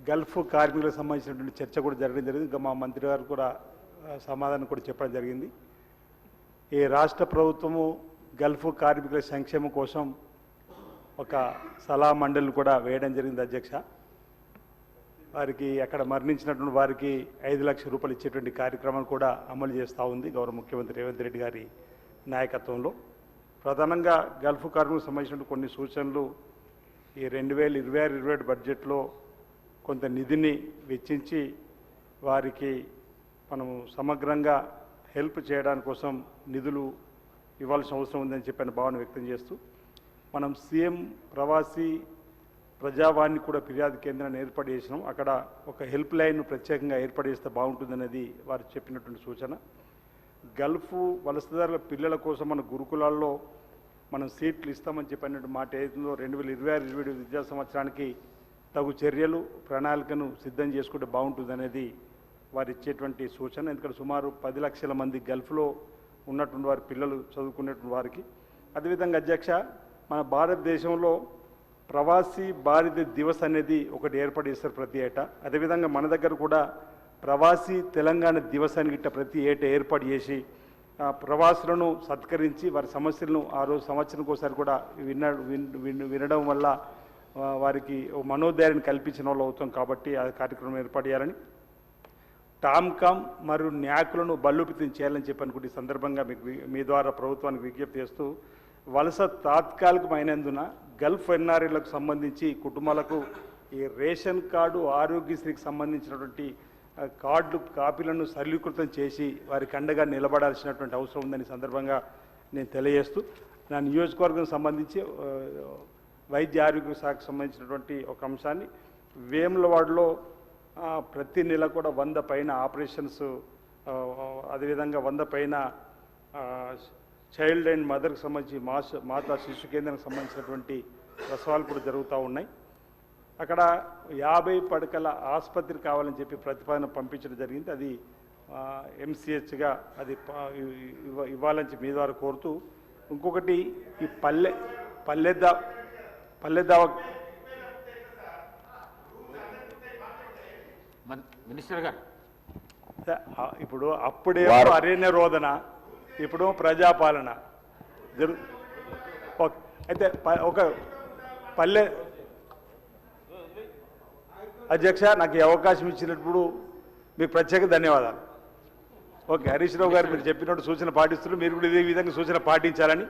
Gulf కార్మికులకు సంబంధించినటువంటి చర్చ కూడా జరగడం జరిగింది. ఇంకా మా మంత్రి గారు కూడా సమాధానం కూడా చెప్పడం జరిగింది. ఈ రాష్ట్ర ప్రభుత్వము గల్ఫ్ కార్మికుల సంక్షేమం కోసం ఒక సలహా మండలిని కూడా వేయడం జరిగింది అధ్యక్ష. వారికి అక్కడ మరణించినటువంటి వారికి 5 లక్షల రూపాయలు ఇచ్చేటువంటి కార్యక్రమాన్ని కూడా అమలు చేస్తూ ఉంది గౌరవ ముఖ్యమంత్రి రేవంత్ రెడ్డి గారి నాయకత్వంలో. ప్రధానంగా గల్ఫ్ కార్మికులకు సంబంధించిన కొన్ని సూచనలు ఈ 2026-27 బడ్జెట్లో కొంత నిధిని వెచ్చించి వారికి మనం సమగ్రంగా హెల్ప్ చేయడానికి కోసం నిధులు ఇవ్వాల్సిన అవసరం ఉందని చెప్పిన భావన వ్యక్తం చేస్తూ మనం సీఎం ప్రవాసీ ప్రజావాణి కూడా ఫిర్యాదు కేంద్రాన్ని ఏర్పాటు చేసినాం. అక్కడ ఒక హెల్ప్ లైన్ ప్రత్యేకంగా ఏర్పాటు చేస్తే బాగుంటుందనేది వారు చెప్పినటువంటి సూచన. గల్ఫ్ వలసదారుల పిల్లల కోసం మన గురుకులాల్లో మనం సీట్లు ఇస్తామని చెప్పినటువంటి మాట ఏదో 2026-27 విద్యా సంవత్సరానికి తగు చర్యలు ప్రణాళికను సిద్ధం చేసుకుంటే బాగుంటుందనేది వారు ఇచ్చేటువంటి సూచన. ఎందుకంటే సుమారు 10 లక్షల మంది గల్ఫ్లో ఉన్నటువంటి వారి పిల్లలు చదువుకునేటువంటి వారికి. అదేవిధంగా అధ్యక్ష, మన భారతదేశంలో ప్రవాసీ భారత దివస్ అనేది ఒకటి ఏర్పాటు చేస్తారు ప్రతి ఏటా. అదేవిధంగా మన దగ్గర కూడా ప్రవాసీ తెలంగాణ దివస్ అని గిట్ట ప్రతి ఏటా ఏర్పాటు చేసి ప్రవాసులను సత్కరించి వారి సమస్యలను ఆ రోజు సంవత్సరానికి ఒకసారి కూడా వినడం వల్ల వారికి మనోధైర్యాన్ని కల్పించిన వాళ్ళు అవుతాం. కాబట్టి ఆ కార్యక్రమం ఏర్పాటు చేయాలని, టామ్కామ్ మరియు న్యాకులను బలోపేతం చేయాలని చెప్పి అనుకుంటే ఈ సందర్భంగా మీకు మీ ద్వారా ప్రభుత్వానికి విజ్ఞప్తి చేస్తూ వలస తాత్కాలికమైనందున గల్ఫ్ ఎన్ఆర్ఐలకు సంబంధించి కుటుంబాలకు ఈ రేషన్ కార్డు ఆరోగ్యశ్రీకి సంబంధించినటువంటి కార్డు కాపీలను సరళీకృతం చేసి వారికి అండగా నిలబడాల్సినటువంటి అవసరం ఉందని సందర్భంగా నేను తెలియజేస్తూ నా నియోజకవర్గం సంబంధించి వైద్య ఆరోగ్య శాఖకు సంబంధించినటువంటి ఒక అంశాన్ని వేములవాడలో ప్రతి నెల కూడా 100 పైన ఆపరేషన్స్, అదేవిధంగా 100 పైన చైల్డ్ అండ్ మదర్కి సంబంధించి మాతా శిశు కేంద్రానికి సంబంధించినటువంటి ప్రసవాలు కూడా జరుగుతూ ఉన్నాయి. అక్కడ 50 పడకల ఆసుపత్రి కావాలని చెప్పి ప్రతిపాదన పంపించడం జరిగింది. అది ఎంసీహెచ్గా అది ఇవ్వాలని చెప్పి మీ ద్వారా కోరుతూ, ఇంకొకటి ఈ పల్లెదావ మినిస్టర్ గారు ఇప్పుడు అప్పుడేమో అరణ్య రోదన, ఇప్పుడు ప్రజాపాలన అయితే ఒక పల్లె అధ్యక్ష, నాకు ఈ అవకాశం ఇచ్చినప్పుడు మీకు ప్రత్యేక ధన్యవాదాలు. ఓకే, హరీష్ రావు గారు మీరు చెప్పినట్టు సూచన పాటిస్తున్నారు. మీరు కూడా ఇదే విధంగా సూచన పాటించాలని